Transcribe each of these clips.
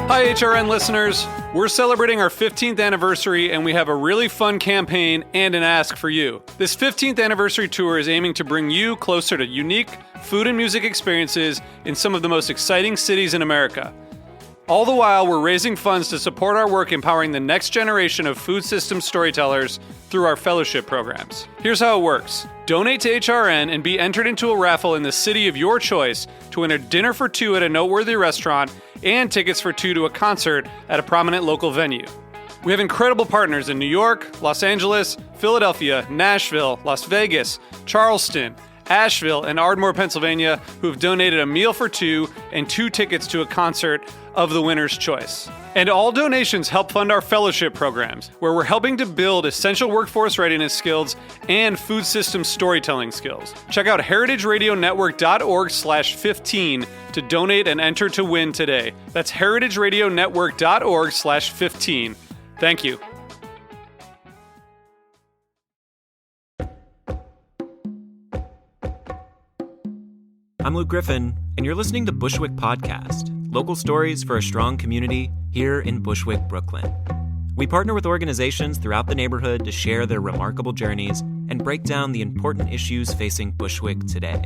Hi, HRN listeners. We're celebrating our 15th anniversary, and we have a really fun campaign and an ask for you. This 15th anniversary tour is aiming to bring you closer to unique food and music experiences in some of the most exciting cities in America. All the while, we're raising funds to support our work empowering the next generation of food systems storytellers through our fellowship programs. Here's how it works. Donate to HRN and be entered into a raffle in the city of your choice to win a dinner for two at a noteworthy restaurant and tickets for two to a concert at a prominent local venue. We have incredible partners in New York, Los Angeles, Philadelphia, Nashville, Las Vegas, Charleston, Asheville, and Ardmore, Pennsylvania, who have donated a meal for two and two tickets to a concert of the winner's choice. And all donations help fund our fellowship programs, where we're helping to build essential workforce readiness skills and food system storytelling skills. Check out heritageradionetwork.org/15 to donate and enter to win today. That's heritageradionetwork.org/15. Thank you. I'm Luke Griffin, and you're listening to Bushwick Podcast, local stories for a strong community here in Bushwick, Brooklyn. We partner with organizations throughout the neighborhood to share their remarkable journeys and break down the important issues facing Bushwick today.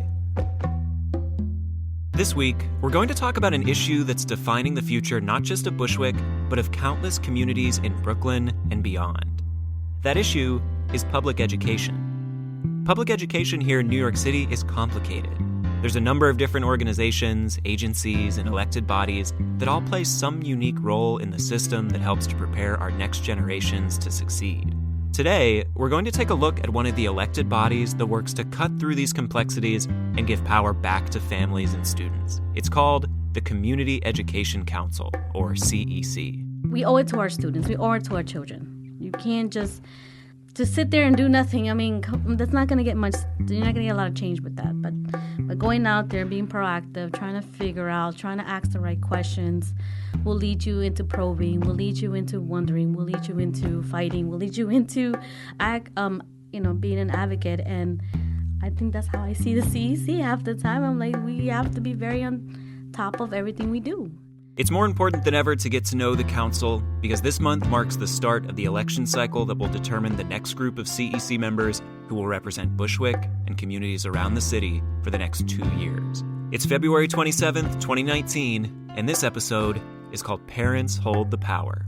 This week, we're going to talk about an issue that's defining the future not just of Bushwick, but of countless communities in Brooklyn and beyond. That issue is public education. Public education here in New York City is complicated. There's a number of different organizations, agencies, and elected bodies that all play some unique role in the system that helps to prepare our next generations to succeed. Today, we're going to take a look at one of the elected bodies that works to cut through these complexities and give power back to families and students. It's called the Community Education Council, or CEC. We owe it to our students. We owe it to our children. You can't just sit there and do nothing. I mean, that's not going to get much. You're not going to get a lot of change with that. But going out there, being proactive, trying to figure out, trying to ask the right questions will lead you into probing, will lead you into wondering, will lead you into fighting, will lead you into, being an advocate. And I think that's how I see the CEC half the time. I'm like, we have to be very on top of everything we do. It's more important than ever to get to know the council because this month marks the start of the election cycle that will determine the next group of CEC members who will represent Bushwick and communities around the city for the next 2 years. It's February 27th, 2019, and this episode is called Parents Hold the Power.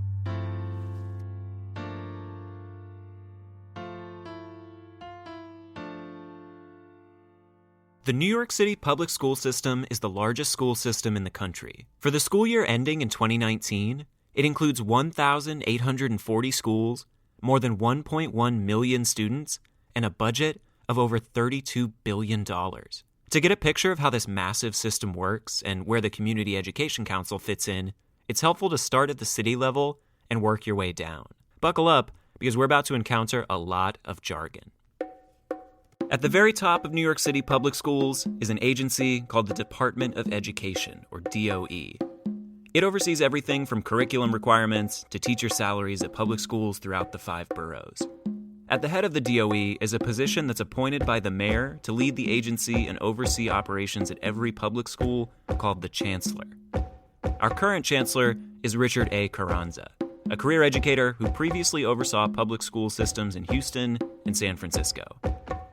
The New York City public school system is the largest school system in the country. For the school year ending in 2019, it includes 1,840 schools, more than 1.1 million students, and a budget of over $32 billion. To get a picture of how this massive system works and where the Community Education Council fits in, it's helpful to start at the city level and work your way down. Buckle up, because we're about to encounter a lot of jargon. At the very top of New York City public schools is an agency called the Department of Education, or DOE. It oversees everything from curriculum requirements to teacher salaries at public schools throughout the 5 boroughs. At the head of the DOE is a position that's appointed by the mayor to lead the agency and oversee operations at every public school, called the Chancellor. Our current Chancellor is Richard A. Carranza, a career educator who previously oversaw public school systems in Houston and San Francisco.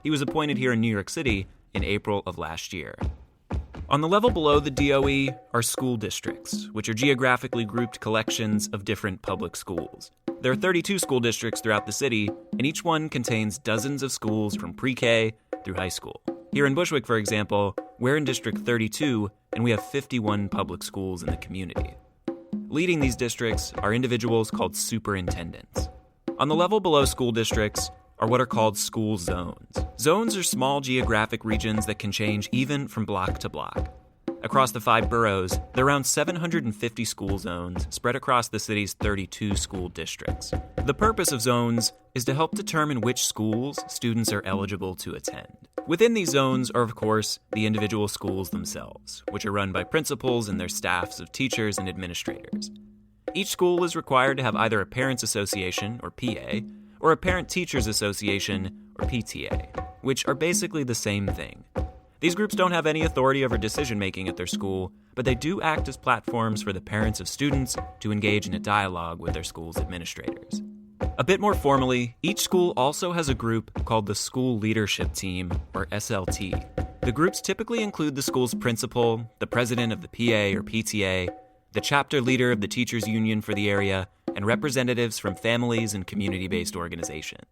He was appointed here in New York City in April of last year. On the level below the DOE are school districts, which are geographically grouped collections of different public schools. There are 32 school districts throughout the city, and each one contains dozens of schools from pre-K through high school. Here in Bushwick, for example, we're in District 32, and we have 51 public schools in the community. Leading these districts are individuals called superintendents. On the level below school districts are what are called school zones. Zones are small geographic regions that can change even from block to block. Across the 5 boroughs, there are around 750 school zones spread across the city's 32 school districts. The purpose of zones is to help determine which schools students are eligible to attend. Within these zones are, of course, the individual schools themselves, which are run by principals and their staffs of teachers and administrators. Each school is required to have either a Parents Association, or PA, or a Parent Teachers Association, or PTA, which are basically the same thing. These groups don't have any authority over decision-making at their school, but they do act as platforms for the parents of students to engage in a dialogue with their school's administrators. A bit more formally, each school also has a group called the School Leadership Team, or SLT. The groups typically include the school's principal, the president of the PA or PTA, the chapter leader of the teachers' union for the area, and representatives from families and community-based organizations.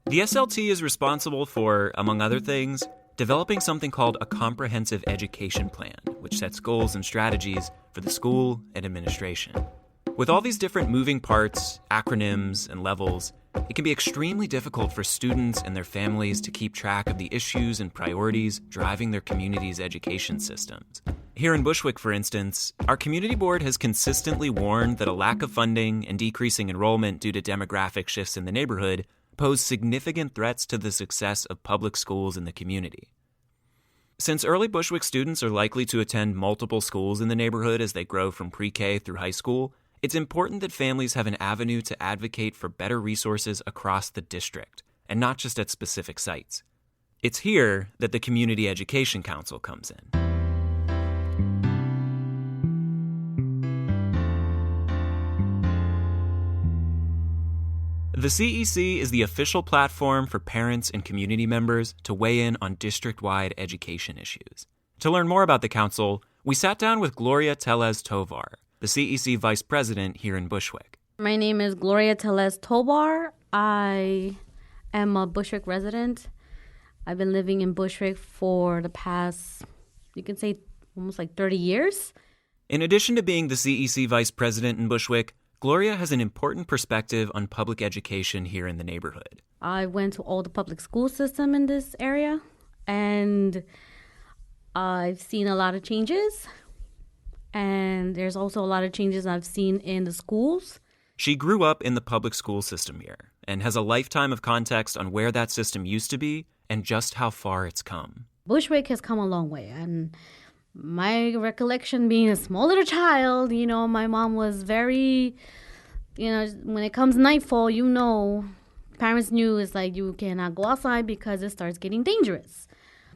The SLT is responsible for, among other things, developing something called a comprehensive education plan, which sets goals and strategies for the school and administration. With all these different moving parts, acronyms, and levels, it can be extremely difficult for students and their families to keep track of the issues and priorities driving their community's education systems. Here in Bushwick, for instance, our community board has consistently warned that a lack of funding and decreasing enrollment due to demographic shifts in the neighborhood pose significant threats to the success of public schools in the community. Since early Bushwick students are likely to attend multiple schools in the neighborhood as they grow from pre-K through high school, it's important that families have an avenue to advocate for better resources across the district, and not just at specific sites. It's here that the Community Education Council comes in. The CEC is the official platform for parents and community members to weigh in on district-wide education issues. To learn more about the council, we sat down with Gloria Tellez-Tovar, the CEC Vice President here in Bushwick. My name is Gloria Tellez-Tovar. I am a Bushwick resident. I've been living in Bushwick for the past, you can say, almost like 30 years. In addition to being the CEC Vice President in Bushwick, Gloria has an important perspective on public education here in the neighborhood. I went to all the public school system in this area, and I've seen a lot of changes. And there's also a lot of changes I've seen in the schools. She grew up in the public school system here and has a lifetime of context on where that system used to be and just how far it's come. Bushwick has come a long way. And my recollection being a small little child, my mom was very, when it comes nightfall, parents knew it's like you cannot go outside because it starts getting dangerous.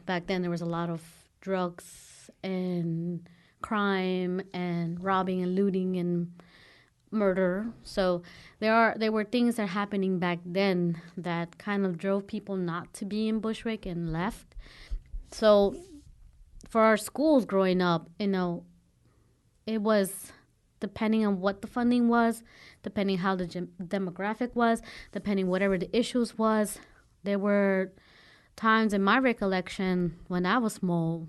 Back then there was a lot of drugs and crime and robbing and looting and murder. So there were things that were happening back then that kind of drove people not to be in Bushwick and left. So for our schools growing up, it was depending on what the funding was, depending how the demographic was, depending whatever the issues was. There were times in my recollection when I was small,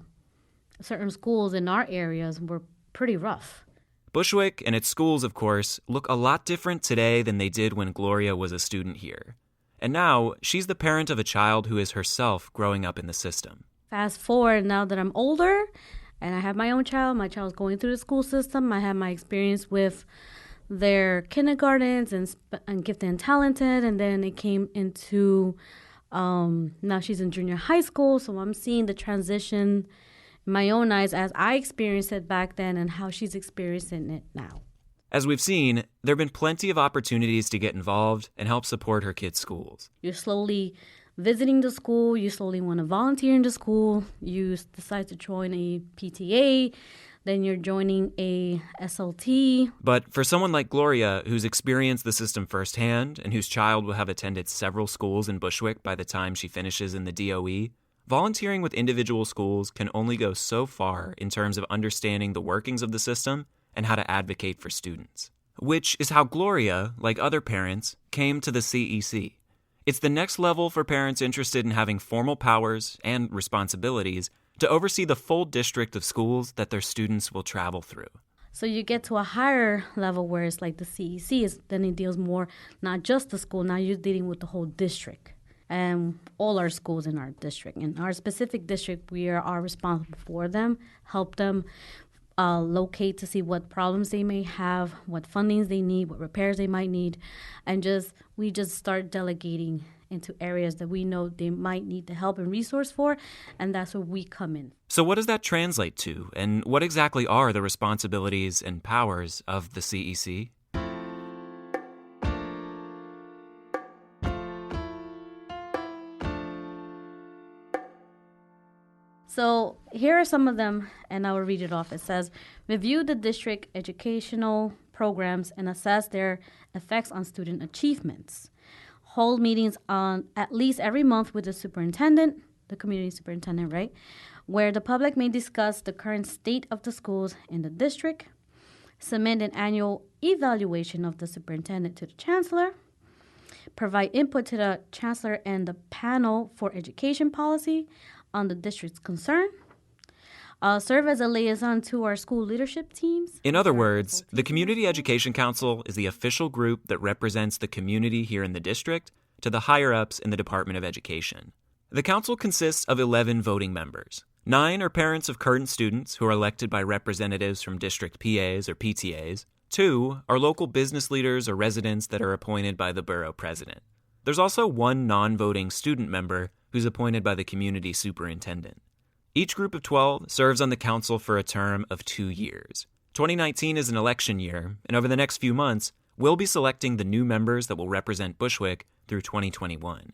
certain schools in our areas were pretty rough. Bushwick and its schools, of course, look a lot different today than they did when Gloria was a student here. And now, she's the parent of a child who is herself growing up in the system. Fast forward, now that I'm older and I have my own child, my child's going through the school system, I have my experience with their kindergartens and gifted and talented, and then it came into, now she's in junior high school, so I'm seeing the transition in my own eyes as I experienced it back then and how she's experiencing it now. As we've seen, there have been plenty of opportunities to get involved and help support her kids' schools. You're slowly visiting the school, you slowly want to volunteer in the school, you decide to join a PTA, then you're joining a SLT. But for someone like Gloria, who's experienced the system firsthand and whose child will have attended several schools in Bushwick by the time she finishes in the DOE, volunteering with individual schools can only go so far in terms of understanding the workings of the system and how to advocate for students. Which is how Gloria, like other parents, came to the CEC. It's the next level for parents interested in having formal powers and responsibilities to oversee the full district of schools that their students will travel through. So you get to a higher level where it's like the CEC, then it deals more, not just the school, now you're dealing with the whole district. And all our schools in our district. In our specific district, we are responsible for them, help them locate to see what problems they may have, what fundings they need, what repairs they might need, and we just start delegating into areas that we know they might need the help and resource for, and that's where we come in. So what does that translate to, and what exactly are the responsibilities and powers of the CEC? So here are some of them, and I will read it off. It says, review the district educational programs and assess their effects on student achievements. Hold meetings on at least every month with the superintendent, the community superintendent, right? Where the public may discuss the current state of the schools in the district. Submit an annual evaluation of the superintendent to the chancellor. Provide input to the chancellor and the panel for education policy on the district's concern. Serve as a liaison to our school leadership teams. In other words, the Community Education Council is the official group that represents the community here in the district to the higher-ups in the Department of Education. The council consists of 11 voting members. 9 are parents of current students who are elected by representatives from district PAs or PTAs. 2 are local business leaders or residents that are appointed by the borough president. There's also 1 non-voting student member who's appointed by the community superintendent. Each group of 12 serves on the council for a term of 2 years. 2019 is an election year, and over the next few months, we'll be selecting the new members that will represent Bushwick through 2021.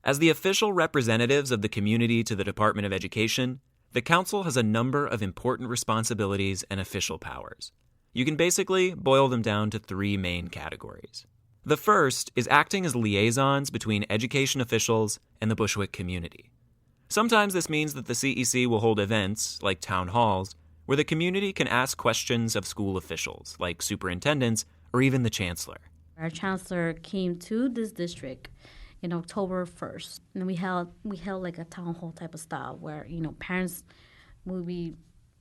As the official representatives of the community to the Department of Education, the council has a number of important responsibilities and official powers. You can basically boil them down to 3 main categories. The first is acting as liaisons between education officials and the Bushwick community. Sometimes this means that the CEC will hold events, like town halls, where the community can ask questions of school officials, like superintendents or even the chancellor. Our chancellor came to this district in October 1st, and we held like a town hall type of style where, parents, we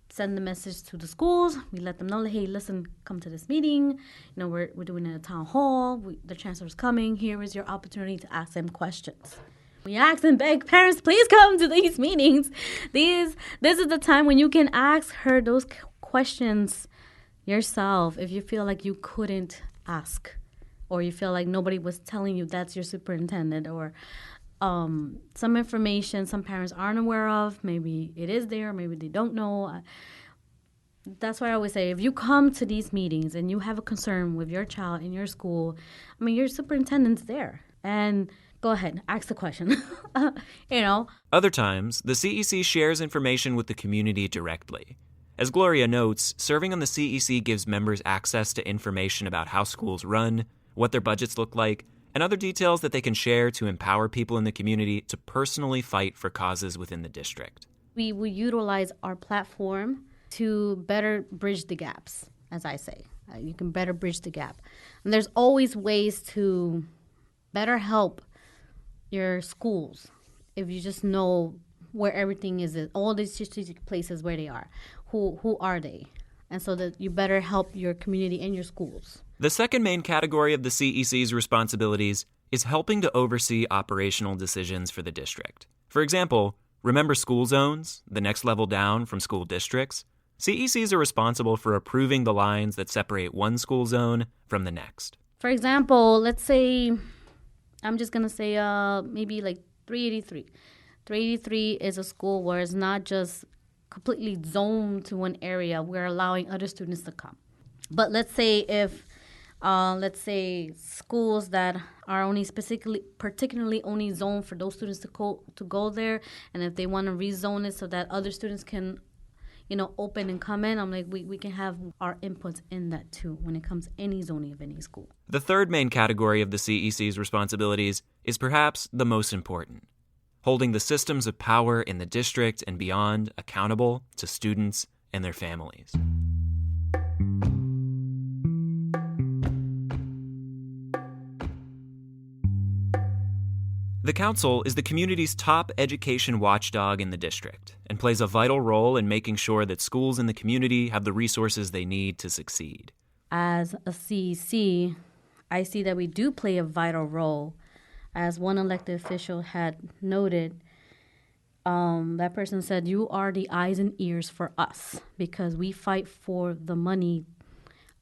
send the message to the schools. We let them know, hey, listen, come to this meeting. We're doing it at a town hall. The chancellor's coming. Here is your opportunity to ask them questions. We ask and beg parents, please come to these meetings. This is the time when you can ask her those questions yourself if you feel like you couldn't ask, or you feel like nobody was telling you that's your superintendent, or some information some parents aren't aware of. Maybe it is there, maybe they don't know. That's why I always say, if you come to these meetings and you have a concern with your child in your school, your superintendent's there. And go ahead, ask the question. Other times, the CEC shares information with the community directly. As Gloria notes, serving on the CEC gives members access to information about how schools run, what their budgets look like, and other details that they can share to empower people in the community to personally fight for causes within the district. We will utilize our platform to better bridge the gaps, as I say. You can better bridge the gap. And there's always ways to better help your schools if you just know where everything is, all these strategic places where they are. Who are they? And so that you better help your community and your schools. The second main category of the CEC's responsibilities is helping to oversee operational decisions for the district. For example, remember school zones, the next level down from school districts? CECs are responsible for approving the lines that separate one school zone from the next. For example, let's say, I'm just going to say maybe like 383. 383 is a school where it's not just completely zoned to one area. We're allowing other students to come. But let's say if, schools that are only particularly only zoned for those students to go there, and if they want to rezone it so that other students can, open and come in, I'm like, we can have our inputs in that too when it comes to any zoning of any school. The third main category of the CEC's responsibilities is perhaps the most important: holding the systems of power in the district and beyond accountable to students and their families. The council is the community's top education watchdog in the district and plays a vital role in making sure that schools in the community have the resources they need to succeed. As a CEC, I see that we do play a vital role. As one elected official had noted, that person said, you are the eyes and ears for us because we fight for the money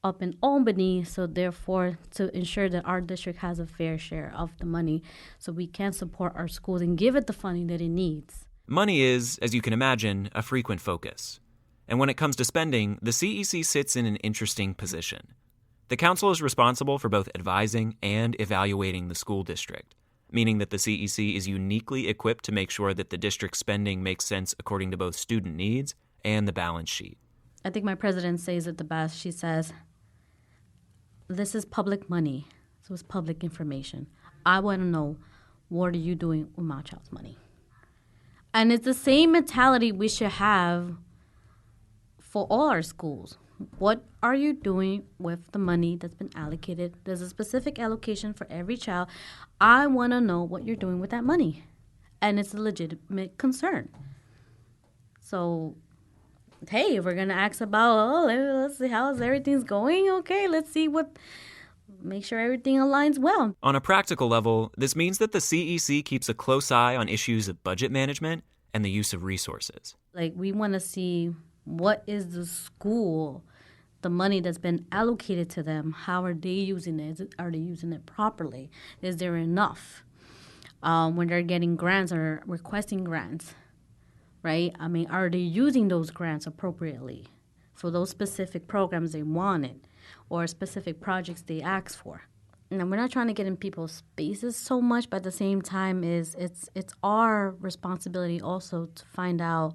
up in Albany, so therefore to ensure that our district has a fair share of the money so we can support our schools and give it the funding that it needs. Money is, as you can imagine, a frequent focus. And when it comes to spending, the CEC sits in an interesting position. The council is responsible for both advising and evaluating the school district. meaning that the CEC is uniquely equipped to make sure that the district's spending makes sense according to both student needs and the balance sheet. I think my president says it the best. She says, this is public money, so it's public information. I want to know, what are you doing with my child's money? And it's the same mentality we should have for all our schools. What are you doing with the money that's been allocated? There's a specific allocation for every child. I want to know what you're doing with that money. And it's a legitimate concern. So, hey, if we're going to ask about, let's see how everything's going. Okay, let's see make sure everything aligns well. On a practical level, this means that the CEC keeps a close eye on issues of budget management and the use of resources. Like, we want to see what is the school, the money that's been allocated to them, how are they using it? Are they using it properly? Is there enough? When they're getting grants or requesting grants, right? I mean, are they using those grants appropriately for those specific programs they wanted or specific projects they asked for? And we're not trying to get in people's spaces so much, but at the same time, it's our responsibility also to find out,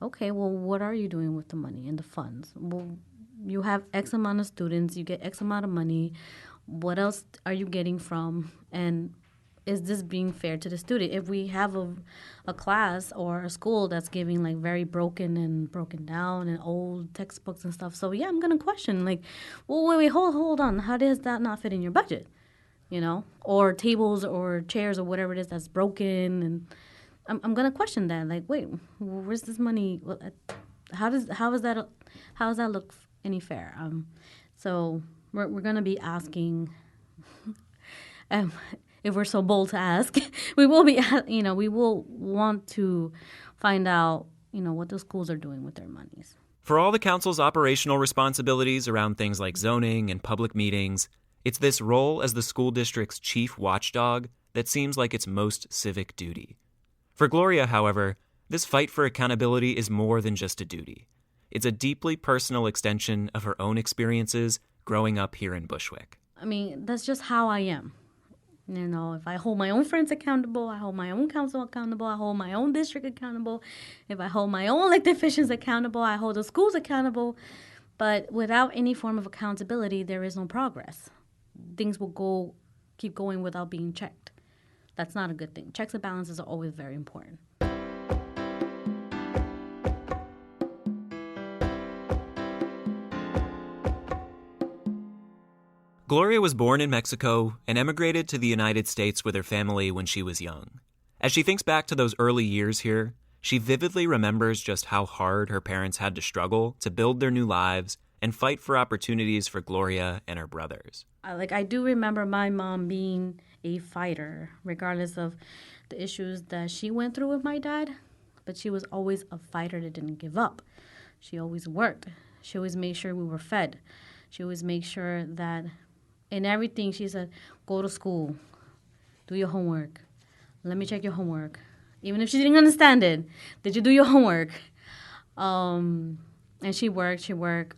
okay, well, what are you doing with the money and the funds? Well, you have X amount of students, you get X amount of money. What else are you getting from? And is this being fair to the student? If we have a class or a school that's giving like very broken down and old textbooks and stuff, so yeah, I'm gonna question like, well, wait, hold on, how does that not fit in your budget? You know, or tables or chairs or whatever it is that's broken, and I'm gonna question that. Like, wait, where's this money? How does that look any fair? So we're gonna be asking. If we're so bold to ask, we will want to find out, what the schools are doing with their monies. For all the council's operational responsibilities around things like zoning and public meetings, it's this role as the school district's chief watchdog that seems like its most civic duty. For Gloria, however, this fight for accountability is more than just a duty. It's a deeply personal extension of her own experiences growing up here in Bushwick. I mean, that's just how I am. If I hold my own friends accountable, I hold my own council accountable, I hold my own district accountable. If I hold my own elected officials accountable, I hold the schools accountable. But without any form of accountability, there is no progress. Things will keep going without being checked. That's not a good thing. Checks and balances are always very important. Gloria was born in Mexico and emigrated to the United States with her family when she was young. As she thinks back to those early years here, she vividly remembers just how hard her parents had to struggle to build their new lives and fight for opportunities for Gloria and her brothers. I do remember my mom being a fighter, regardless of the issues that she went through with my dad, but she was always a fighter that didn't give up. She always worked. She always made sure we were fed. She always made sure that in everything, she said, go to school, do your homework, let me check your homework. Even if she didn't understand it, did you do your homework? And she worked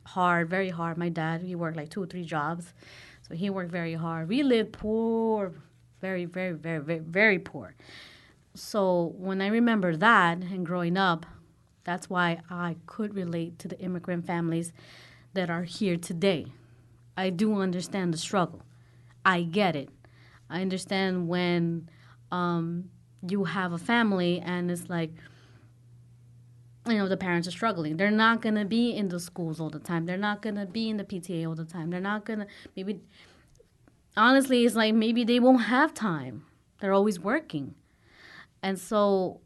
hard, very hard. My dad, he worked like 2 or 3 jobs, so he worked very hard. We lived poor, very, very, very, very, very poor. So when I remember that and growing up, that's why I could relate to the immigrant families that are here today. I do understand the struggle. I get it. I understand when you have a family and it's like, the parents are struggling. They're not going to be in the schools all the time. They're not going to be in the PTA all the time. They're not going to, honestly, it's like maybe they won't have time. They're always working. And so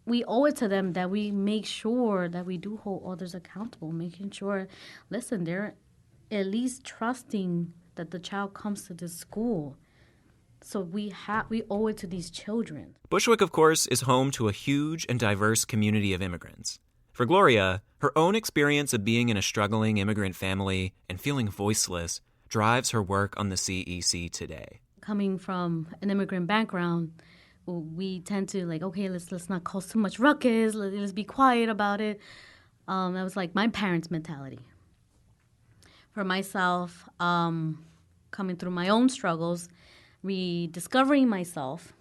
we owe it to them that we make sure that we do hold others accountable, making sure, listen, they're at least trusting that the child comes to this school. So we owe it to these children. Bushwick, of course, is home to a huge and diverse community of immigrants. For Gloria, her own experience of being in a struggling immigrant family and feeling voiceless drives her work on the CEC today. Coming from an immigrant background, we tend to let's not cause too much ruckus, let's be quiet about it. That was like my parents' mentality. For myself, coming through my own struggles, rediscovering myself,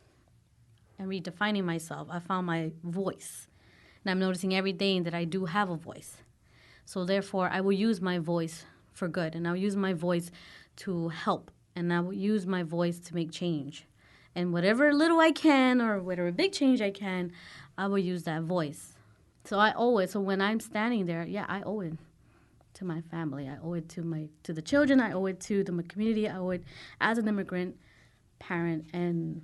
and redefining myself, I found my voice. And I'm noticing every day that I do have a voice. So therefore, I will use my voice for good, and I'll use my voice to help, and I will use my voice to make change. And whatever little I can or whatever big change I can, I will use that voice. So I owe it. So when I'm standing there, I owe it to my family. I owe it to the children. I owe it to the community. I owe it as an immigrant parent, and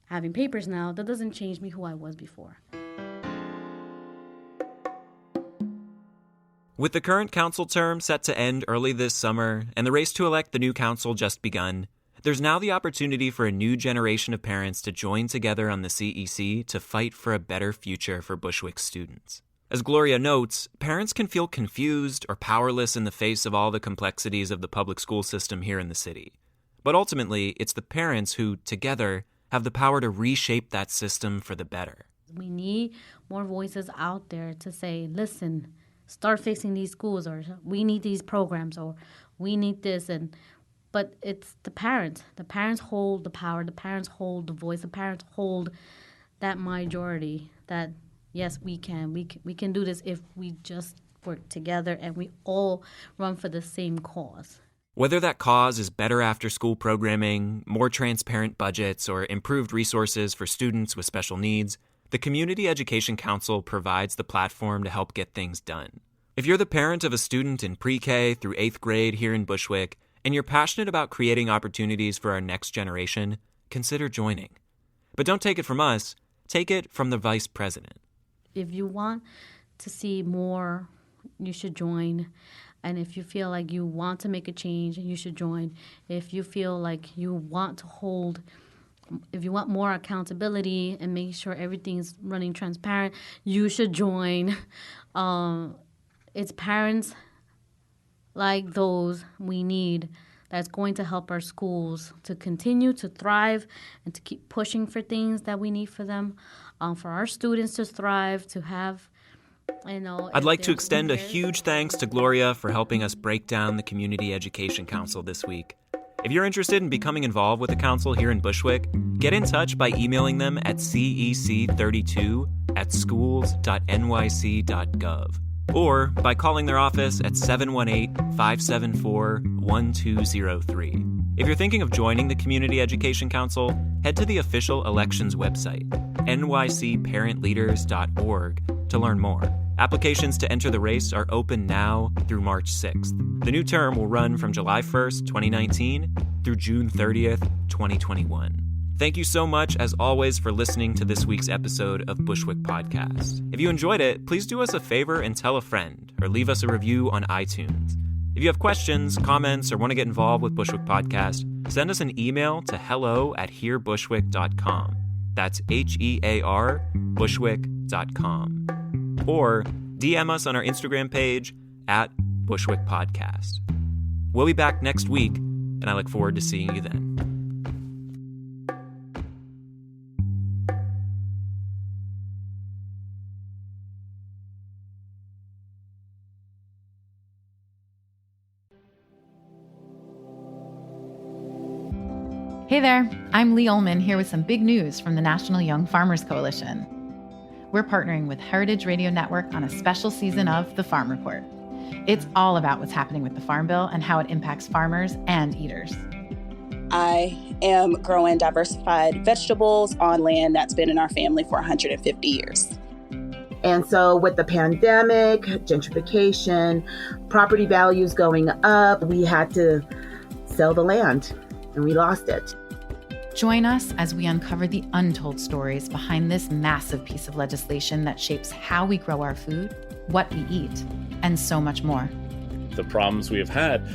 having papers now, that doesn't change me who I was before. With the current council term set to end early this summer and the race to elect the new council just begun, there's now the opportunity for a new generation of parents to join together on the CEC to fight for a better future for Bushwick students. As Gloria notes, parents can feel confused or powerless in the face of all the complexities of the public school system here in the city. But ultimately, it's the parents who, together, have the power to reshape that system for the better. We need more voices out there to say, listen, start fixing these schools, or we need these programs, or we need this. But it's the parents. The parents hold the power. The parents hold the voice. The parents hold that majority that, yes, we can. We can do this if we just work together and we all run for the same cause. Whether that cause is better after-school programming, more transparent budgets, or improved resources for students with special needs, the Community Education Council provides the platform to help get things done. If you're the parent of a student in pre-K through 8th grade here in Bushwick, and you're passionate about creating opportunities for our next generation, consider joining. But don't take it from us, take it from the Vice President. If you want to see more, you should join. And if you feel like you want to make a change, you should join. If you feel like you want to if you want more accountability and make sure everything's running transparent, you should join. It's parents like those we need that's going to help our schools to continue to thrive and to keep pushing for things that we need for them, for our students to thrive, to have, I'd like to extend a huge thanks to Gloria for helping us break down the Community Education Council this week. If you're interested in becoming involved with the council here in Bushwick, get in touch by emailing them at cec32@schools.nyc.gov or by calling their office at 718-574-1203. If you're thinking of joining the Community Education Council, head to the official elections website, nycparentleaders.org, to learn more. Applications to enter the race are open now through March 6th. The new term will run from July 1st, 2019 through June 30th, 2021. Thank you so much, as always, for listening to this week's episode of Bushwick Podcast. If you enjoyed it, please do us a favor and tell a friend, or leave us a review on iTunes. If you have questions, comments, or want to get involved with Bushwick Podcast, send us an email to hello@hearbushwick.com. That's HEAR Bushwick.com. Or DM us on our Instagram page @Bushwick Podcast. We'll be back next week, and I look forward to seeing you then. Hey there, I'm Lee Ullman here with some big news from the National Young Farmers Coalition. We're partnering with Heritage Radio Network on a special season of The Farm Report. It's all about what's happening with the Farm Bill and how it impacts farmers and eaters. I am growing diversified vegetables on land that's been in our family for 150 years. And so with the pandemic, gentrification, property values going up, we had to sell the land and we lost it. Join us as we uncover the untold stories behind this massive piece of legislation that shapes how we grow our food, what we eat, and so much more. The problems we have had,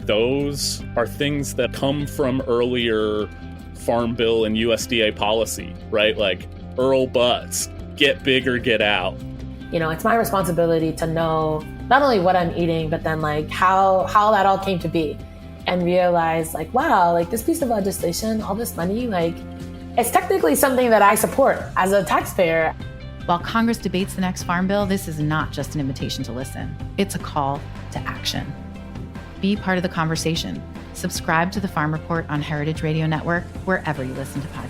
those are things that come from earlier Farm Bill and USDA policy, right? Like Earl Butts, get big or get out. It's my responsibility to know not only what I'm eating, but then like how that all came to be. And realize like, wow, like this piece of legislation, all this money, like it's technically something that I support as a taxpayer. While Congress debates the next Farm Bill, this is not just an invitation to listen. It's a call to action. Be part of the conversation. Subscribe to the Farm Report on Heritage Radio Network, wherever you listen to podcasts.